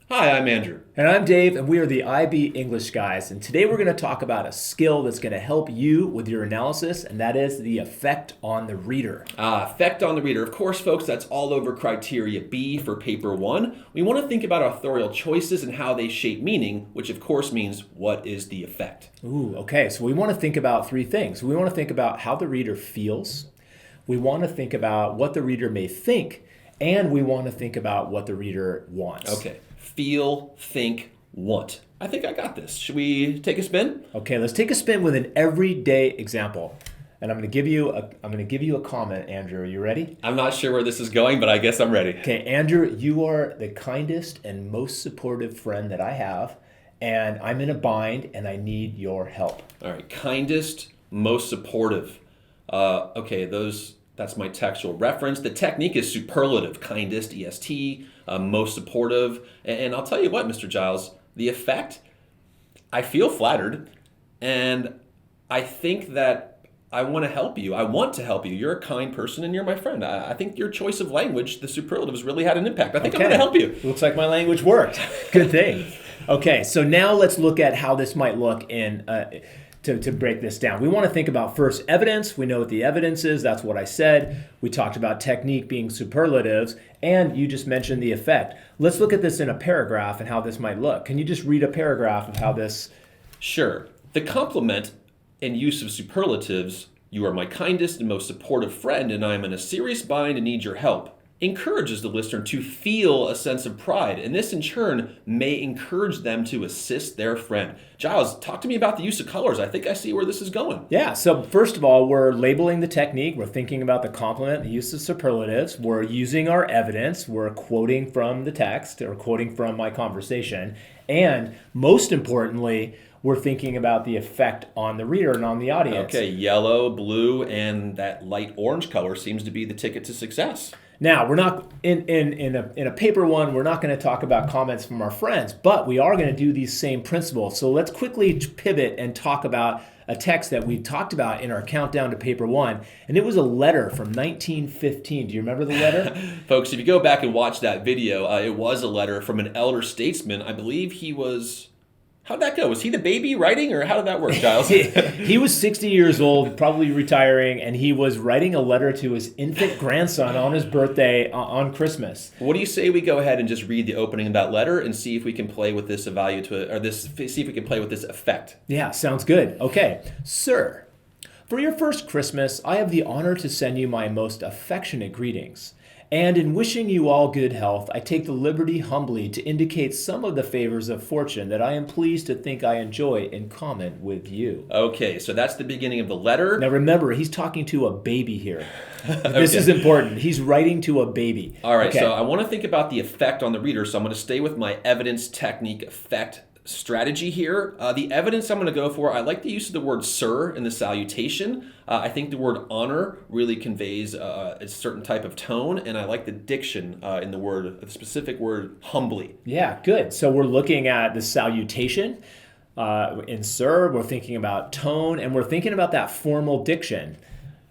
Hi, I'm Andrew. And I'm Dave, and we are the IB English guys. And today we're going to talk about a skill that's going to help you with your analysis, and that is the effect on the reader. Effect on the reader. Of course, folks, that's all over criteria B for paper one. We want to think about authorial choices and how they shape meaning, which of course means what is the effect. Ooh, okay. So we want to think about three things. We want to think about how the reader feels. We want to think about what the reader may think, and we want to think about what the reader wants. Okay. Feel, think, want. I think I got this. Should we take a spin? Okay, let's take a spin with an everyday example. And I'm going to give you a comment, Andrew. Are you ready? I'm not sure where this is going, but I guess I'm ready. Okay, Andrew, you are the kindest and most supportive friend that I have, and I'm in a bind and I need your help. All right. Kindest, most supportive. That's my textual reference. The technique is superlative, kindest, EST, most supportive. And I'll tell you what, Mr. Giles, the effect, I feel flattered, and I think that I want to help you. I want to help you. You're a kind person, and you're my friend. I think your choice of language, the superlatives, really had an impact. I think I'm going to help you. Looks like my language worked. Good thing. Okay, so now let's look at how this might look in... To break this down. We want to think about first evidence. We know what the evidence is. That's what I said. We talked about technique being superlatives, and you just mentioned the effect. Let's look at this in a paragraph and how this might look. Can you just read a paragraph of how this... Sure. The complement and use of superlatives, you are my kindest and most supportive friend, and I am in a serious bind and need your help, encourages the listener to feel a sense of pride, and this in turn may encourage them to assist their friend. Giles, talk to me about the use of colors. I think I see where this is going. Yeah, so first of all, we're labeling the technique. We're thinking about the complement, the use of superlatives. We're using our evidence. We're quoting from the text or quoting from my conversation. And most importantly, we're thinking about the effect on the reader and on the audience. Okay, yellow, blue, and that light orange color seems to be the ticket to success. Now, we're not in a paper one, we're not going to talk about comments from our friends, but we are going to do these same principles. So let's quickly pivot and talk about a text that we talked about in our countdown to paper one, and it was a letter from 1915. Do you remember the letter? Folks, if you go back and watch that video, it was a letter from an elder statesman. I believe he was... How'd that go? Was he the baby writing, or how did that work, Giles? He was 60 years old, probably retiring, and he was writing a letter to his infant grandson on his birthday on Christmas. What do you say we go ahead and just read the opening of that letter and see if we can play with this see if we can play with this effect? Yeah, sounds good. Okay. Sir, for your first Christmas, I have the honor to send you my most affectionate greetings. And in wishing you all good health, I take the liberty humbly to indicate some of the favors of fortune that I am pleased to think I enjoy in common with you. Okay, so that's the beginning of the letter. Now remember, he's talking to a baby here. This is important. He's writing to a baby. All right, okay. So I want to think about the effect on the reader, so I'm going to stay with my evidence, technique, effect strategy here. The evidence I'm going to go for, I like the use of the word sir in the salutation. I think the word honor really conveys a certain type of tone, and I like the diction in the specific word humbly. Yeah, good. So we're looking at the salutation in sir, we're thinking about tone, and we're thinking about that formal diction.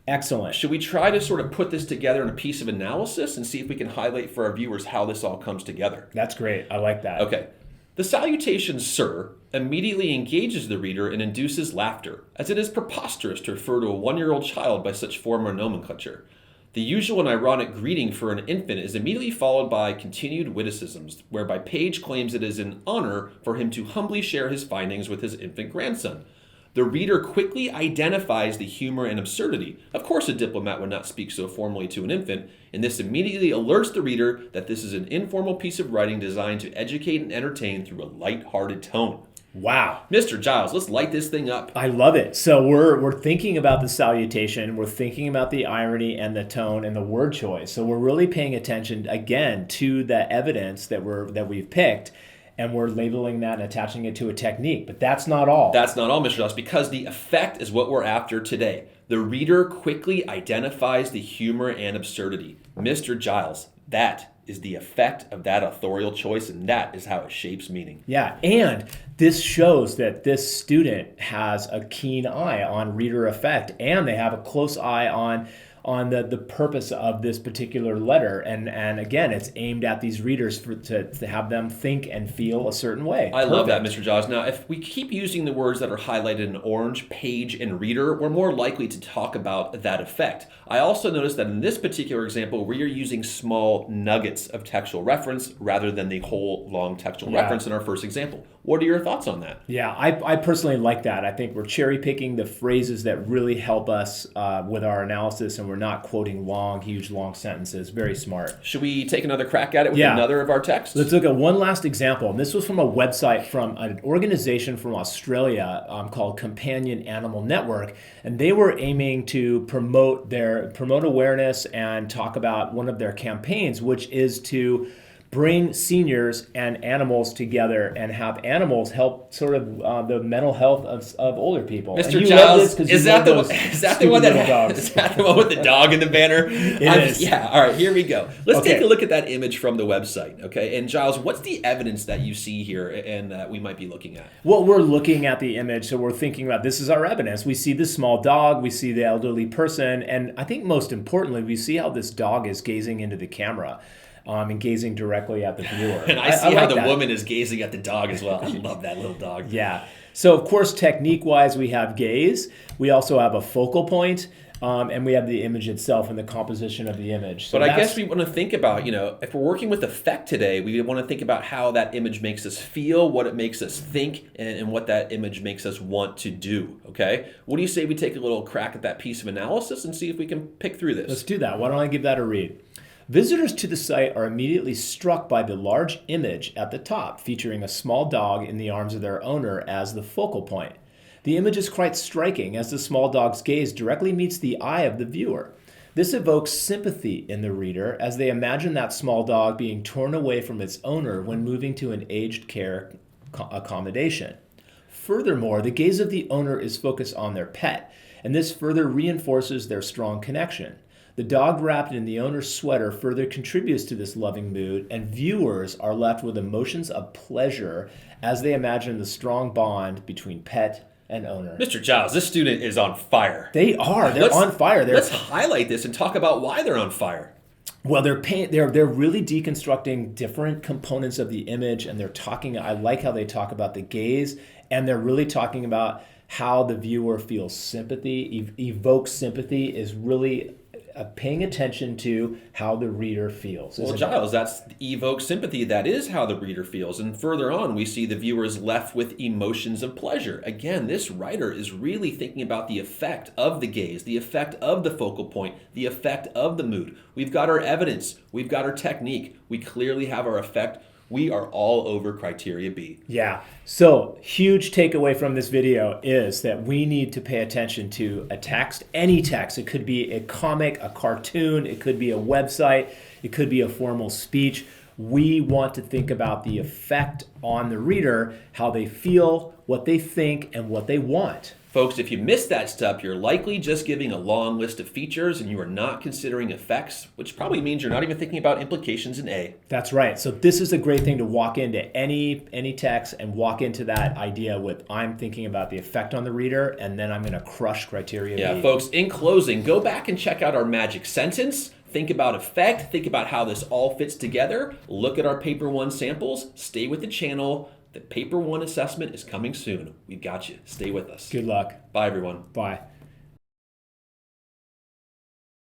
Excellent. Should we try to sort of put this together in a piece of analysis and see if we can highlight for our viewers how this all comes together? That's great. I like that. Okay. The salutation, sir, immediately engages the reader and induces laughter, as it is preposterous to refer to a one-year-old child by such formal nomenclature. The usual and ironic greeting for an infant is immediately followed by continued witticisms, whereby Page claims it is an honor for him to humbly share his findings with his infant grandson. The reader quickly identifies the humor and absurdity. Of course, a diplomat would not speak so formally to an infant, and this immediately alerts the reader that this is an informal piece of writing designed to educate and entertain through a light-hearted tone. Wow. Mr. Giles, let's light this thing up. I love it. So we're thinking about the salutation, we're thinking about the irony and the tone and the word choice. So we're really paying attention, again, to the evidence that we've picked, and we're labeling that and attaching it to a technique. But that's not all. That's not all, Mr. Giles, because the effect is what we're after today. The reader quickly identifies the humor and absurdity. Mr. Giles, that is the effect of that authorial choice, and that is how it shapes meaning. Yeah, and this shows that this student has a keen eye on reader effect, and they have a close eye on the purpose of this particular letter. And again, it's aimed at these readers to have them think and feel a certain way. I love that, Mr. Jaws. Now, if we keep using the words that are highlighted in orange, page, and reader, we're more likely to talk about that effect. I also noticed that in this particular example, we are using small nuggets of textual reference rather than the whole long textual reference in our first example. What are your thoughts on that? Yeah, I personally like that. I think we're cherry picking the phrases that really help us with our analysis, and we're not quoting huge long sentences. Very smart. Should we take another crack at it with another of our texts? Let's look at one last example. And this was from a website from an organization from Australia called Companion Animal Network, and they were aiming to promote awareness and talk about one of their campaigns, which is to bring seniors and animals together and have animals help sort of the mental health of older people. Mr. Giles, is that the one with the dog in the banner? It is. Yeah, all right, here we go. Let's take a look at that image from the website, okay? And Giles, what's the evidence that you see here and that we might be looking at? Well, we're looking at the image, so we're thinking about this is our evidence. We see the small dog, we see the elderly person, and I think most importantly, we see how this dog is gazing into the camera. And gazing directly at the viewer. And I see how the woman is gazing at the dog as well. I love that little dog. Yeah. So, of course, technique-wise, we have gaze. We also have a focal point, and we have the image itself and the composition of the image. So but I guess we want to think about, if we're working with effect today, we want to think about how that image makes us feel, what it makes us think, and what that image makes us want to do, okay? What do you say we take a little crack at that piece of analysis and see if we can pick through this? Let's do that. Why don't I give that a read? Visitors to the site are immediately struck by the large image at the top, featuring a small dog in the arms of their owner as the focal point. The image is quite striking as the small dog's gaze directly meets the eye of the viewer. This evokes sympathy in the reader as they imagine that small dog being torn away from its owner when moving to an aged care accommodation. Furthermore, the gaze of the owner is focused on their pet, and this further reinforces their strong connection. The dog wrapped in the owner's sweater further contributes to this loving mood, and viewers are left with emotions of pleasure as they imagine the strong bond between pet and owner. Mr. Giles, this student is on fire. They are. They're on fire. Let's highlight this and talk about why they're on fire. Well, they're really deconstructing different components of the image, and they're talking. I like how they talk about the gaze, and they're really talking about how the viewer feels sympathy, evokes sympathy, is really paying attention to how the reader feels. Well, Giles, that's evoke sympathy. That is how the reader feels. And further on, we see the viewer is left with emotions of pleasure. Again, this writer is really thinking about the effect of the gaze, the effect of the focal point, the effect of the mood. We've got our evidence. We've got our technique. We clearly have our effect. We are all over criteria B. Yeah. So, huge takeaway from this video is that we need to pay attention to a text, any text. It could be a comic, a cartoon, it could be a website, it could be a formal speech. We want to think about the effect on the reader, how they feel, what they think, and what they want. Folks, if you missed that step, you're likely just giving a long list of features and you are not considering effects, which probably means you're not even thinking about implications in A. That's right. So this is a great thing to walk into any text and walk into that idea with, I'm thinking about the effect on the reader, and then I'm going to crush criteria B. Yeah, folks, in closing, go back and check out our magic sentence. Think about effect. Think about how this all fits together. Look at our Paper 1 samples. Stay with the channel. The Paper 1 assessment is coming soon. We've got you. Stay with us. Good luck. Bye, everyone. Bye.